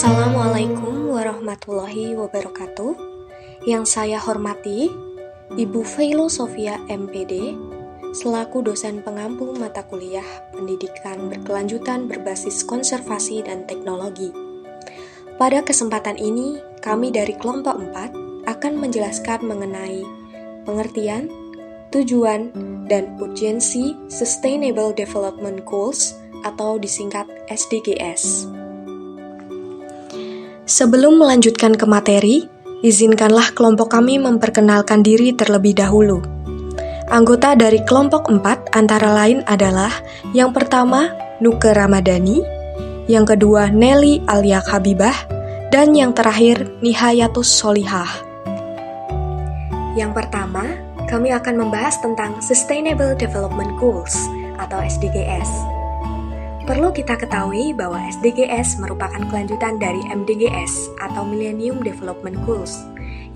Assalamualaikum warahmatullahi wabarakatuh. Yang saya hormati, Ibu Veilo Sofia MPD, selaku dosen pengampu mata kuliah pendidikan berkelanjutan berbasis konservasi dan teknologi. Pada kesempatan ini, kami dari kelompok 4 akan menjelaskan mengenai pengertian, tujuan, dan urgensi Sustainable Development Goals atau disingkat SDGs. Sebelum melanjutkan ke materi, izinkanlah kelompok kami memperkenalkan diri terlebih dahulu. Anggota dari kelompok 4 antara lain adalah yang pertama, Nuke Ramadhani, yang kedua, Nelly Alia Habibah, dan yang terakhir, Nihayatus Solihah. Yang pertama, kami akan membahas tentang Sustainable Development Goals atau SDGs. Perlu kita ketahui bahwa SDGs merupakan kelanjutan dari MDGs atau Millennium Development Goals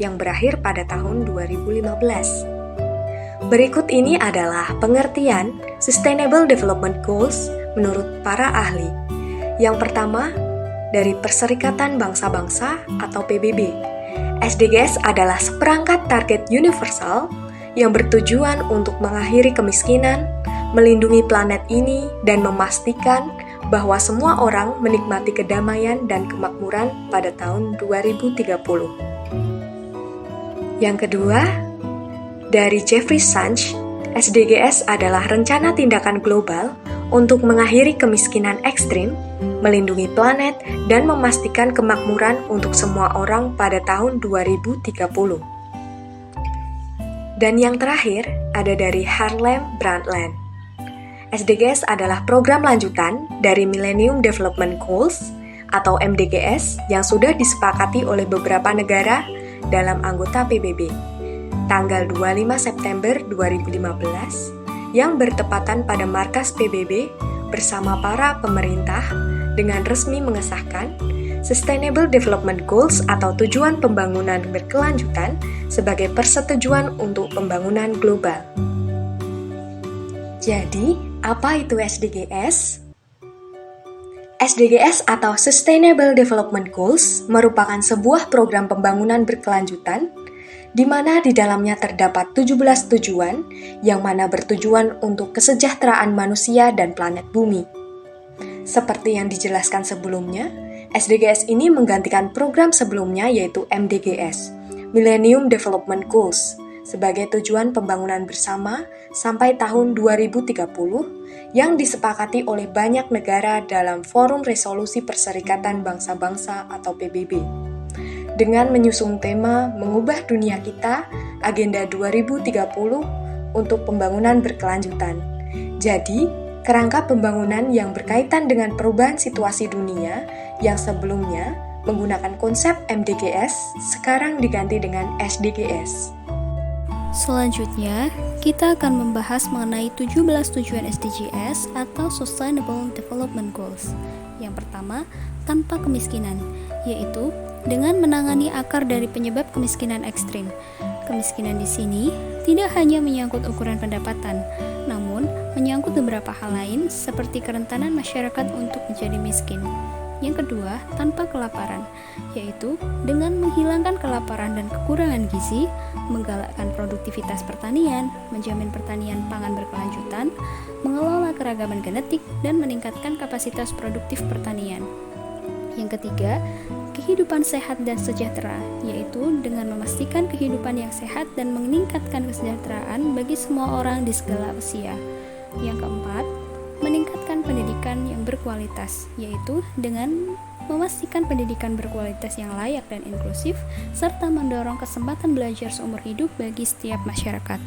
yang berakhir pada tahun 2015. Berikut ini adalah pengertian Sustainable Development Goals menurut para ahli. Yang pertama, dari Perserikatan Bangsa-Bangsa atau PBB. SDGs adalah seperangkat target universal yang bertujuan untuk mengakhiri kemiskinan, melindungi planet ini, dan memastikan bahwa semua orang menikmati kedamaian dan kemakmuran pada tahun 2030. Yang kedua, dari Jeffrey Sachs, SDGs adalah rencana tindakan global untuk mengakhiri kemiskinan ekstrim, melindungi planet, dan memastikan kemakmuran untuk semua orang pada tahun 2030. Dan yang terakhir, ada dari Harlem Brundtland. SDGs adalah program lanjutan dari Millennium Development Goals atau MDGs yang sudah disepakati oleh beberapa negara dalam anggota PBB. Tanggal 25 September 2015 yang bertepatan pada markas PBB bersama para pemerintah dengan resmi mengesahkan Sustainable Development Goals atau tujuan pembangunan berkelanjutan sebagai persetujuan untuk pembangunan global. Jadi, apa itu SDGs? SDGs atau Sustainable Development Goals merupakan sebuah program pembangunan berkelanjutan di mana di dalamnya terdapat 17 tujuan yang mana bertujuan untuk kesejahteraan manusia dan planet bumi. Seperti yang dijelaskan sebelumnya, SDGs ini menggantikan program sebelumnya yaitu MDGs, Millennium Development Goals, sebagai tujuan pembangunan bersama sampai tahun 2030 yang disepakati oleh banyak negara dalam Forum Resolusi Perserikatan Bangsa-Bangsa atau PBB. Dengan menyusung tema Mengubah Dunia Kita, Agenda 2030 untuk pembangunan berkelanjutan. Jadi, kerangka pembangunan yang berkaitan dengan perubahan situasi dunia yang sebelumnya menggunakan konsep MDGs sekarang diganti dengan SDGs. Selanjutnya, kita akan membahas mengenai 17 tujuan SDGs atau Sustainable Development Goals. Yang pertama, tanpa kemiskinan, yaitu dengan menangani akar dari penyebab kemiskinan ekstrim. Kemiskinan di sini tidak hanya menyangkut ukuran pendapatan, namun menyangkut beberapa hal lain seperti kerentanan masyarakat untuk menjadi miskin. Yang kedua, tanpa kelaparan, yaitu dengan menghilangkan kelaparan dan kekurangan gizi, menggalakkan produktivitas pertanian, menjamin pertanian pangan berkelanjutan, mengelola keragaman genetik, dan meningkatkan kapasitas produktif pertanian. Yang ketiga, kehidupan sehat dan sejahtera, yaitu dengan memastikan kehidupan yang sehat dan meningkatkan kesejahteraan bagi semua orang di segala usia. Yang keempat, meningkatkan pendidikan yang berkualitas, yaitu dengan memastikan pendidikan berkualitas yang layak dan inklusif, serta mendorong kesempatan belajar seumur hidup bagi setiap masyarakat.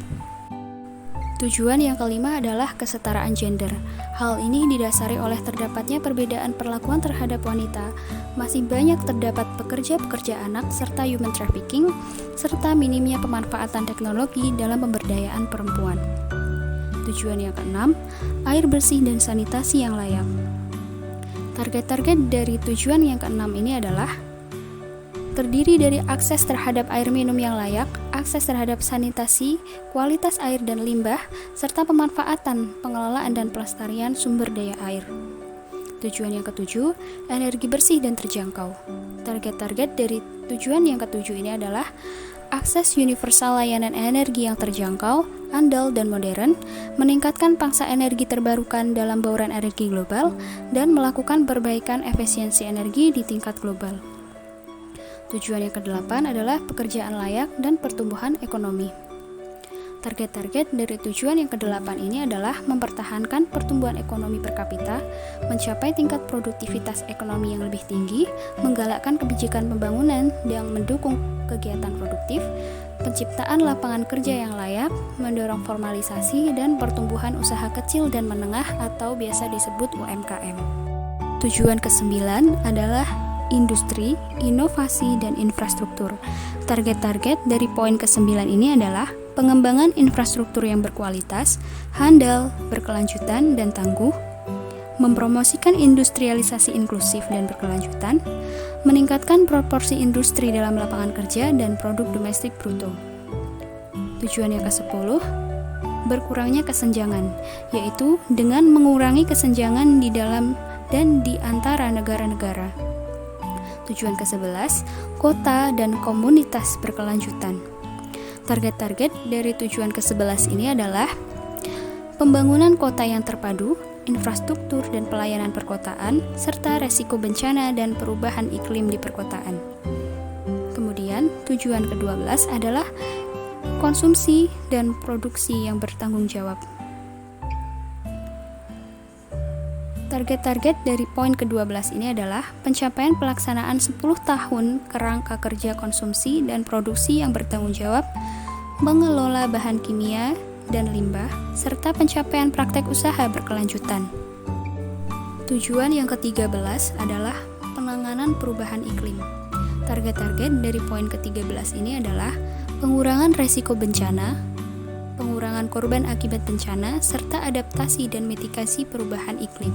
Tujuan yang kelima adalah kesetaraan gender. Hal ini didasari oleh terdapatnya perbedaan perlakuan terhadap wanita, masih banyak terdapat pekerja-pekerja anak, serta human trafficking, serta minimnya pemanfaatan teknologi dalam pemberdayaan perempuan. Tujuan yang keenam, air bersih dan sanitasi yang layak. Target-target dari tujuan yang keenam ini adalah terdiri dari akses terhadap air minum yang layak, akses terhadap sanitasi, kualitas air dan limbah, serta pemanfaatan, pengelolaan dan pelestarian sumber daya air. Tujuan yang ketujuh, energi bersih dan terjangkau. Target-target dari tujuan yang ketujuh ini adalah akses universal layanan energi yang terjangkau, andal, dan modern, meningkatkan pangsa energi terbarukan dalam bauran energi global, dan melakukan perbaikan efisiensi energi di tingkat global. Tujuan yang ke-8 adalah pekerjaan layak dan pertumbuhan ekonomi. Target-target dari tujuan yang ke-8 ini adalah mempertahankan pertumbuhan ekonomi per kapita, mencapai tingkat produktivitas ekonomi yang lebih tinggi, menggalakkan kebijakan pembangunan yang mendukung kegiatan produktif, penciptaan lapangan kerja yang layak, mendorong formalisasi dan pertumbuhan usaha kecil dan menengah atau biasa disebut UMKM. Tujuan ke-9 adalah industri, inovasi, dan infrastruktur. Target-target dari poin ke-9 ini adalah pengembangan infrastruktur yang berkualitas, handal, berkelanjutan, dan tangguh, mempromosikan industrialisasi inklusif dan berkelanjutan, meningkatkan proporsi industri dalam lapangan kerja dan produk domestik bruto. Tujuan yang ke-10, berkurangnya kesenjangan, yaitu dengan mengurangi kesenjangan di dalam dan di antara negara-negara. Tujuan ke-11, kota dan komunitas berkelanjutan. Target-target dari tujuan ke-11 ini adalah pembangunan kota yang terpadu, infrastruktur dan pelayanan perkotaan, serta resiko bencana dan perubahan iklim di perkotaan. Kemudian, tujuan ke-12 adalah konsumsi dan produksi yang bertanggung jawab. Target-target dari poin ke-12 ini adalah pencapaian pelaksanaan 10 tahun kerangka kerja konsumsi dan produksi yang bertanggung jawab, mengelola bahan kimia dan limbah, serta pencapaian praktek usaha berkelanjutan. Tujuan yang ke-13 adalah penanganan perubahan iklim. Target-target dari poin ke-13 ini adalah pengurangan resiko bencana, pengurangan korban akibat bencana, serta adaptasi dan mitigasi perubahan iklim.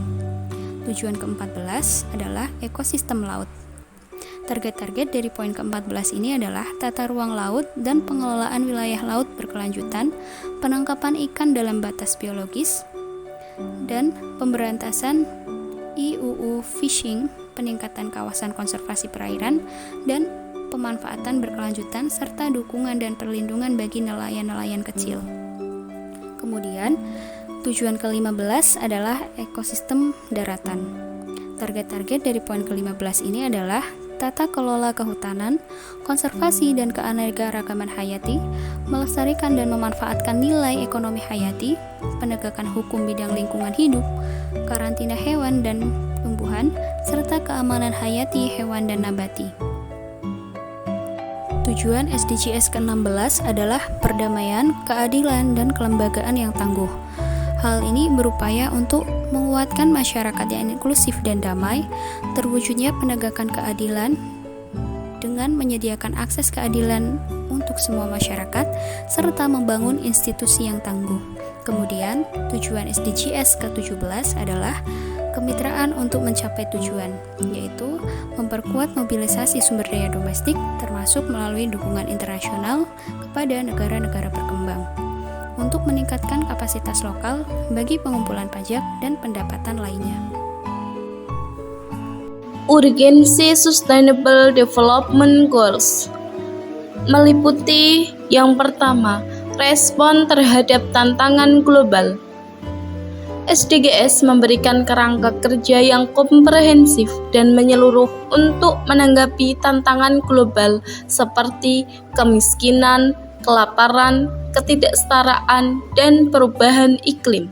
Tujuan ke-14 adalah ekosistem laut. Target-target dari poin ke-14 ini adalah tata ruang laut dan pengelolaan wilayah laut berkelanjutan, penangkapan ikan dalam batas biologis, dan pemberantasan IUU fishing, peningkatan kawasan konservasi perairan, dan pemanfaatan berkelanjutan serta dukungan dan perlindungan bagi nelayan-nelayan kecil. Kemudian, tujuan ke-15 adalah ekosistem daratan. Target-target dari poin ke-15 ini adalah tata kelola kehutanan, konservasi dan keanekaragaman hayati, melestarikan dan memanfaatkan nilai ekonomi hayati, penegakan hukum bidang lingkungan hidup, karantina hewan dan tumbuhan, serta keamanan hayati hewan dan nabati. Tujuan SDGs ke-16 adalah perdamaian, keadilan, dan kelembagaan yang tangguh. Hal ini berupaya untuk menguatkan masyarakat yang inklusif dan damai, terwujudnya penegakan keadilan dengan menyediakan akses keadilan untuk semua masyarakat, serta membangun institusi yang tangguh. Kemudian, tujuan SDGs ke-17 adalah kemitraan untuk mencapai tujuan, yaitu memperkuat mobilisasi sumber daya domestik termasuk melalui dukungan internasional kepada negara-negara berkembang untuk meningkatkan kapasitas lokal bagi pengumpulan pajak dan pendapatan lainnya. Urgensi Sustainable Development Goals meliputi yang pertama, respon terhadap tantangan global. SDGs memberikan kerangka kerja yang komprehensif dan menyeluruh untuk menanggapi tantangan global seperti kemiskinan, kelaparan, ketidaksetaraan, dan perubahan iklim.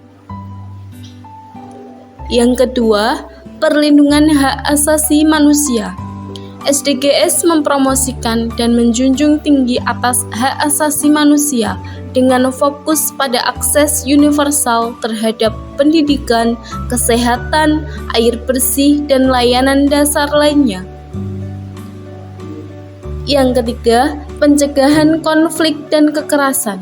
Yang kedua, perlindungan hak asasi manusia. SDGs mempromosikan dan menjunjung tinggi atas hak asasi manusia dengan fokus pada akses universal terhadap pendidikan, kesehatan, air bersih, dan layanan dasar lainnya. Yang ketiga, pencegahan konflik dan kekerasan.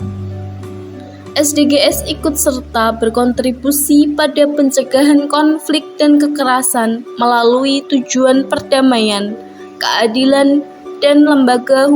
SDGs ikut serta berkontribusi pada pencegahan konflik dan kekerasan melalui tujuan perdamaian, keadilan, dan lembaga hukum